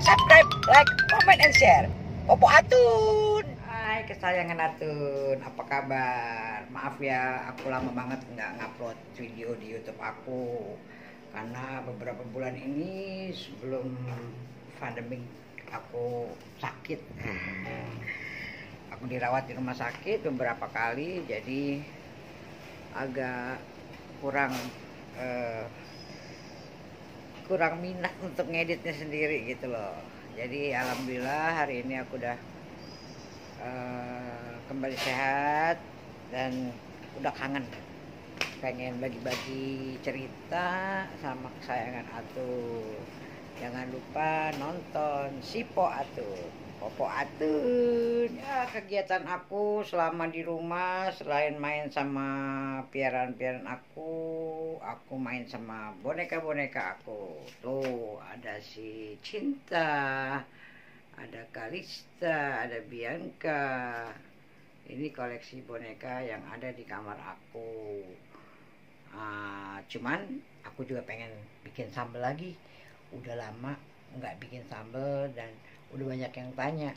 subscribe, like, comment, and share. Popo Atun. Hai kesayangan Atun, apa kabar? Maaf ya, aku lama banget nggak ngupload video di YouTube aku karena beberapa bulan ini sebelum pandemi aku sakit. Aku dirawat di rumah sakit beberapa kali, jadi agak kurang minat untuk ngeditnya sendiri gitu loh. Jadi alhamdulillah hari ini aku udah kembali sehat dan udah kangen, pengen bagi-bagi cerita sama kesayangan Atun. Jangan lupa nonton Sipo Atun, Popo Atun. Ya, kegiatan aku selama di rumah selain main sama piaraan-piaraan aku main sama boneka-boneka aku. Tuh, ada si Cinta, ada Kalista, ada Bianca. Ini koleksi boneka yang ada di kamar aku. Cuman aku juga pengen bikin sambal lagi. Udah lama nggak bikin sambal dan udah banyak yang tanya.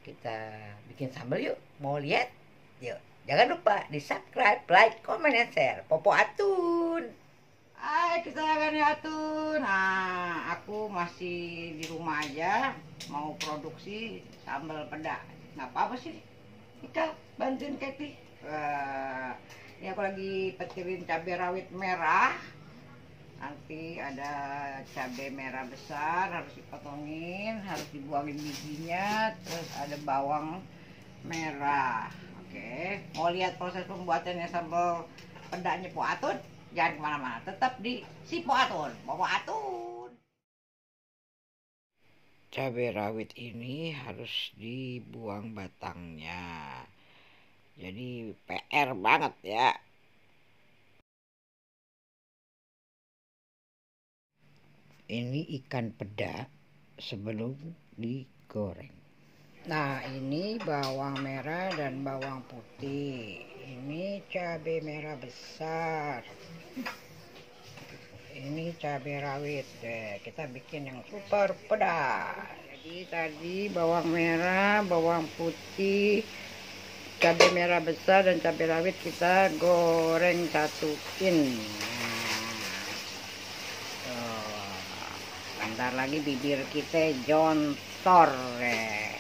Kita bikin sambal yuk, mau lihat? Yuk, jangan lupa di subscribe, like, comment, and share. Popo Atun. Hai kesayangannya Atun. Aku masih di rumah aja, mau produksi sambal peda. Nggak apa-apa sih, Ika bantuin Keti. Ini aku lagi petirin cabai rawit merah. Nanti ada cabai merah besar, harus dipotongin, harus dibuangin bijinya. Terus ada bawang merah. Oke, mau lihat proses pembuatannya sambal pedanya Po Atun? Jangan kemana-mana, tetap di Sipo Atun, Popo Atun. Cabai rawit ini harus dibuang batangnya, jadi PR banget ya. Ini ikan peda sebelum digoreng. Nah, ini bawang merah dan bawang putih. Ini cabai merah besar. Ini cabai rawit deh. Kita bikin yang super pedas. Jadi tadi bawang merah, bawang putih, cabai merah besar dan cabai rawit kita goreng satuin. Bentar lagi bibir kita jontor deh.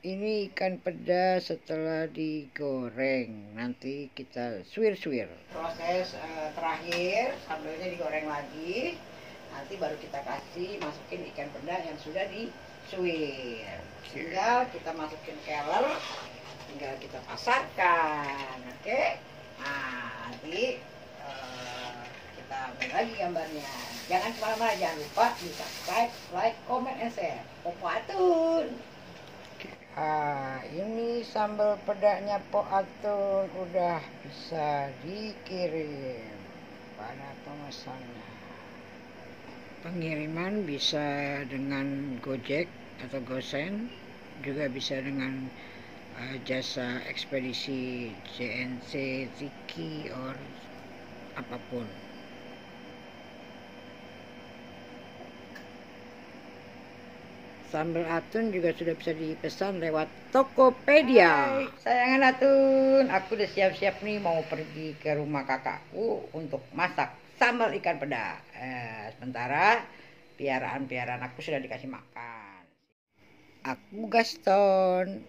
Ini ikan peda setelah digoreng, nanti kita suwir-suwir. Proses terakhir, sambalnya digoreng lagi, nanti baru kita masukin ikan peda yang sudah disuwir. Tinggal kita masukin keler, tinggal kita pasarkan, oke? Nah, nanti kita ambil lagi gambarnya. Jangan kemana-mana, jangan lupa di subscribe, like, comment, and share. Popo Atun. Ini sambal pedanya Po Atun udah bisa dikirim pada pemesannya. Pengiriman bisa dengan Gojek atau Gosen, juga bisa dengan jasa ekspedisi JNC, Tiki, or apapun. Sambal Atun juga sudah bisa dipesan lewat Tokopedia. Hai, sayangan Atun, aku udah siap-siap nih mau pergi ke rumah kakakku untuk masak sambal ikan peda. Sementara piaraan-piaraan aku sudah dikasih makan. Aku Gaston.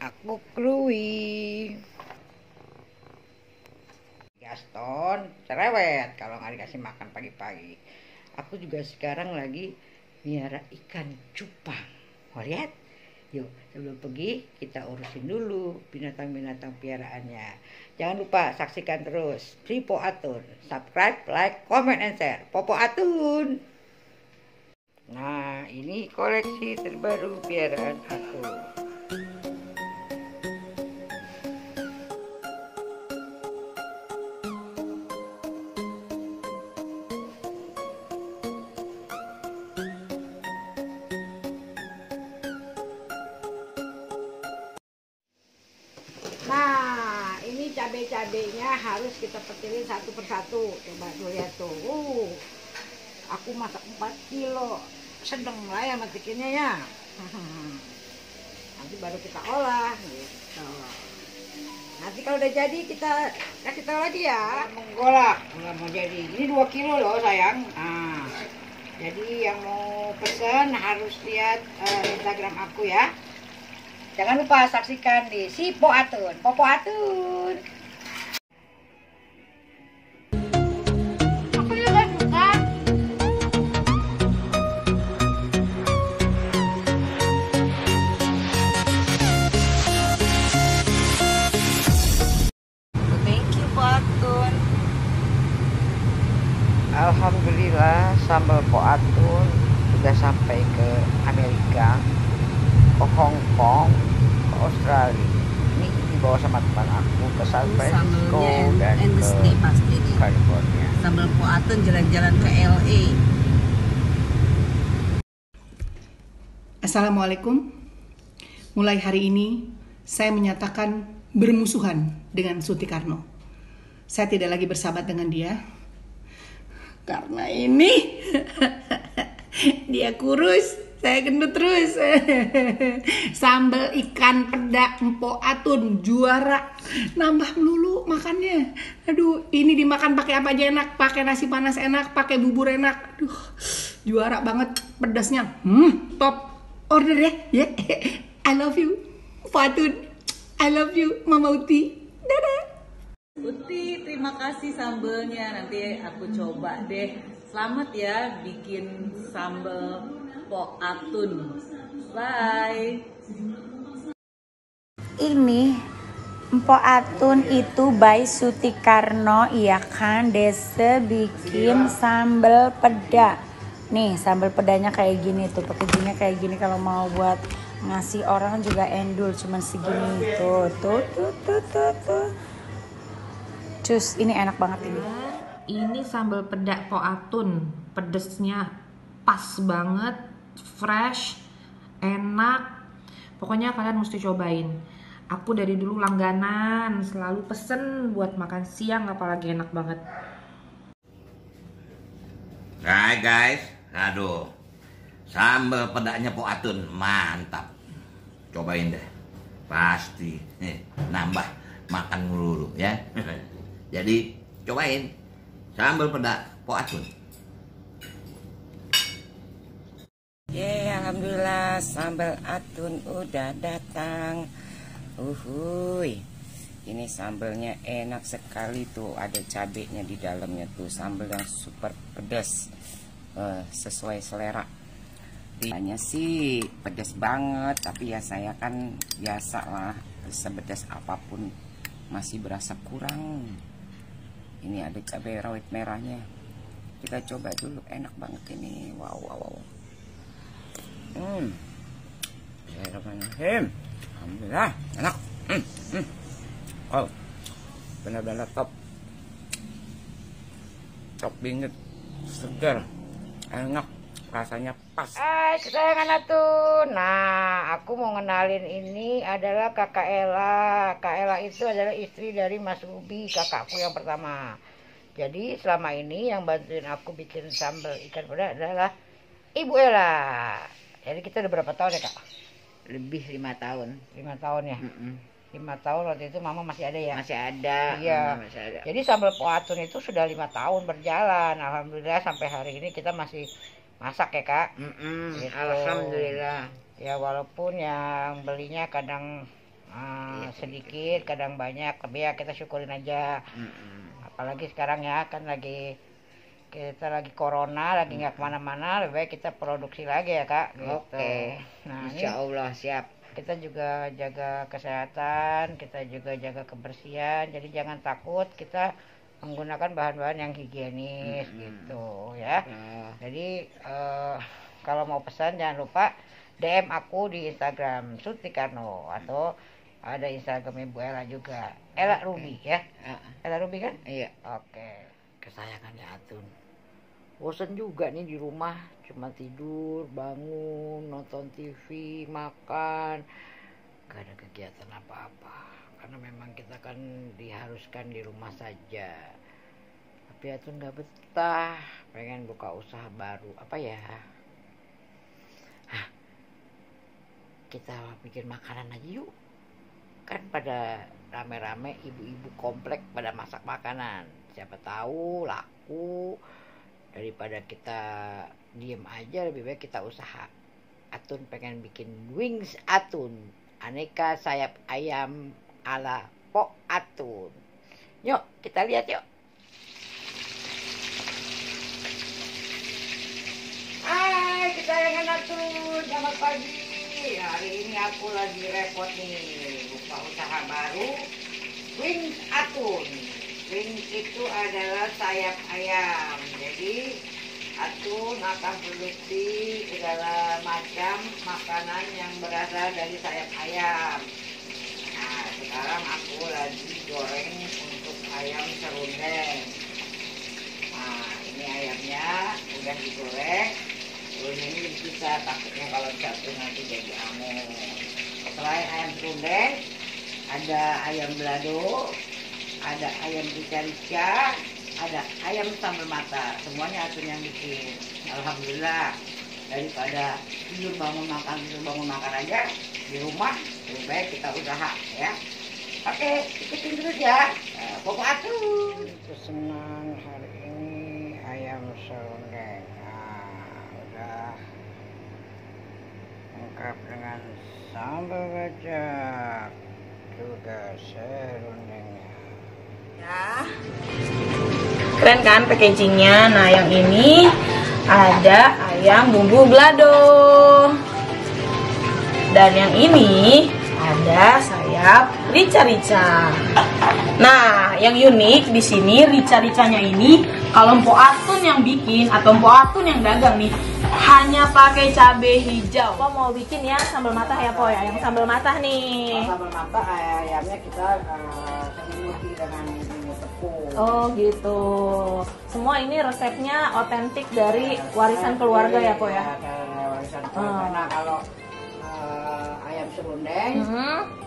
Aku Chloe. Gaston cerewet kalau nggak dikasih makan pagi-pagi. Aku juga sekarang lagi miara ikan cupang. Mau lihat? Yuk, sebelum pergi kita urusin dulu binatang-binatang piaraannya. Jangan lupa saksikan terus Sipo Atun. Subscribe, like, comment, and share. Popo Atun. Nah, ini koleksi terbaru piaraan aku. Nah, ini cabai-cabainya harus kita petirin satu persatu. Coba dulu lihat tuh. aku masak 4 kilo. Sedang lah ya bikinnya ya. Nanti baru kita olah gitu. Nanti kalau udah jadi kita kasih tahu lagi ya. Menggolak, nggak mau jadi. Ini 2 kilo loh sayang. Nah, jadi yang mau pesen harus lihat Instagram aku ya. Jangan lupa saksikan di si Popo Atun. Aku juga suka. Thank you, Popo Atun. Alhamdulillah sambal Popo Atun sudah sampai ke Amerika, ke Hong Kong, ke Australia. Ini dibawa sama teman aku ke San Francisco dan ke pasti California. Sambal Popo Atun jalan-jalan ke LA. Assalamualaikum. Mulai hari ini saya menyatakan bermusuhan dengan Sutikarno. Saya tidak lagi bersahabat dengan dia karena ini dia kurus, saya gendut terus. Sambal ikan peda Popo Atun juara, nambah melulu makannya. Aduh, ini dimakan pakai apa aja enak, pakai nasi panas enak, pakai bubur enak. Aduh, juara banget pedasnya. Top. Order ya. Yeah. I love you, Popo Atun. I love you, Mama Uti. Dadah. Uti, terima kasih sambelnya. Nanti aku coba deh. Selamat ya bikin sambal Popo Atun. Bye. Ini Popo Atun itu by Sutikarno, iya kan? Dese bikin sambal peda. Nih sambal pedanya kayak gini tuh, packagingnya kayak gini. Kalau mau buat ngasih orang juga endul, cuman segini tuh. Cus, ini enak banget ini. Ini sambal peda Popo Atun, pedesnya pas banget, fresh, enak. Pokoknya kalian mesti cobain. Aku dari dulu langganan, selalu pesen buat makan siang, apalagi enak banget. Hai guys, aduh, sambal pedanya Popo Atun mantap. Cobain deh, pasti nambah makan melulu ya. Jadi cobain sambal peda Popo Atun. Alhamdulillah sambal Atun udah datang. Uhuy. Ini sambalnya enak sekali tuh, ada cabenya di dalamnya tuh, sambal yang super pedas, sesuai selera. Dianya sih pedas banget, tapi ya saya kan biasa lah, sepedas apapun masih berasa kurang. Ini ada cabai rawit merahnya, kita coba dulu, enak banget ini. Wow. Bismillahirrahmanirrahim. Alhamdulillah enak. Oh, benar-benar top bingit, segar, enak, rasanya pas. Hai kesayangan Atun. Nah, aku mau ngenalin, ini adalah kakak Ella. Kak Ella itu adalah istri dari Mas Ruby, kakakku yang pertama. Jadi selama ini yang bantuin aku bikin sambal ikan peda adalah Ibu Ella. Jadi kita udah berapa tahun ya Kak? Lebih 5 tahun. 5 tahun ya. 5 tahun waktu itu Mama masih ada ya? Masih ada. Iya. Masih ada. Jadi sambal Popo Atun itu sudah 5 tahun berjalan. Alhamdulillah sampai hari ini kita masih masak ya Kak. Gitu. Alhamdulillah. Ya walaupun yang belinya kadang sedikit, kadang banyak, tapi ya kita syukurin aja. Apalagi sekarang ya kan kita lagi corona, lagi nggak kemana-mana, lebih baik kita produksi lagi ya Kak. Gitu. Oke. Nah, Insya Allah siap. kita juga jaga kesehatan, kita juga jaga kebersihan, jadi jangan takut kita menggunakan bahan-bahan yang higienis gitu ya. Jadi kalau mau pesan jangan lupa DM aku di Instagram Sutikarno, atau ada Instagram Ibu Ella juga, Ella Ruby ya. Ella Ruby kan? Iya. Oke. Kesayangannya Atun. Bosen juga nih di rumah, cuma tidur, bangun, nonton TV, makan, gak ada kegiatan apa-apa. Karena memang kita kan diharuskan di rumah saja. Tapi Atun gak betah, pengen buka usaha baru. Apa ya? Kita bikin makanan aja yuk. Kan pada rame-rame ibu-ibu komplek pada masak makanan. Siapa tahu laku. Daripada kita diem aja, lebih baik kita usaha. Atun pengen bikin wings Atun, aneka sayap ayam ala Pok Atun. Yuk kita lihat yuk. Hai kesayangan Atun, selamat pagi. Hari ini aku lagi repot nih, buka usaha baru, wings Atun. Wings itu adalah sayap ayam. Jadi Atun akan produksi segala macam makanan yang berasal dari sayap ayam. Nah, sekarang aku lagi goreng untuk ayam serundeng. Nah, ini ayamnya udah digoreng. Serundeng ini bisa, takutnya kalau jatuh nanti jadi angus. Selain ayam serundeng, ada ayam balado, ada ayam rica-rica, ada ayam sambal mata. Semuanya Atun yang bikin. Alhamdulillah, daripada tidur bangun makan aja di rumah, lebih baik kita usaha ya. Oke, ikutin terus ya. Pokok Atun. Senang hari ini ayam serundeng. Nah, udah lengkap dengan sambal kacang, juga serundengnya. Ya. Keren kan packagingnya. Nah, yang ini ada ayam bumbu balado. Dan yang ini ada sayap rica-rica. Nah, yang unik di sini rica-ricanya ini kalau Mpok Atun yang bikin atau Mpok Atun yang dagang nih hanya pakai cabai hijau. Po mau bikin yang sambal matah ya Po ya, yang sambal matah nih. Sambal mata ayamnya kita semuti dengan bumbu tepung. Oh gitu. Semua ini resepnya otentik dari warisan keluarga ya Po ya. Warisan keluarga. Nah, kalau ayam serundeng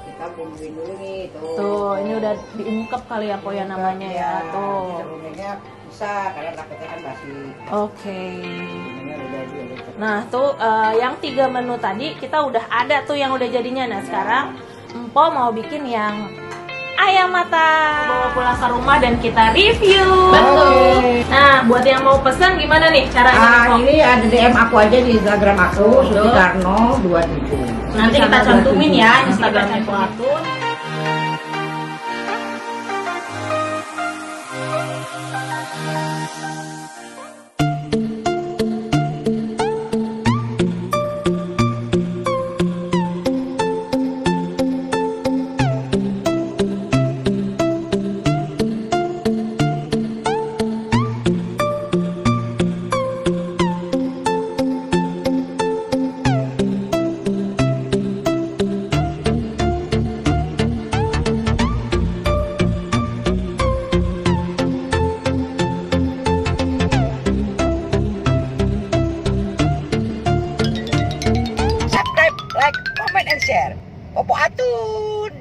kita bumbuin dulu nih tuh. Tuh, ini udah diungkep kali ya Po ya namanya ya. Tuh. Serundengnya bisa, karena takutnya kan basi. Oke. Ini udah jadi. Nah tuh yang 3 menu tadi kita udah ada tuh yang udah jadinya. Nah sekarang Empo mau bikin yang ayam mata, bawa pulang ke rumah dan kita review. Betul. Nah buat yang mau pesan gimana nih caranya? Ini ada DM aku aja di Instagram aku, Sutikarno 27. Nanti kita cantumin ya Instagramnya Po Atun. Subscribe, like, comment, and share. Pokok Atun.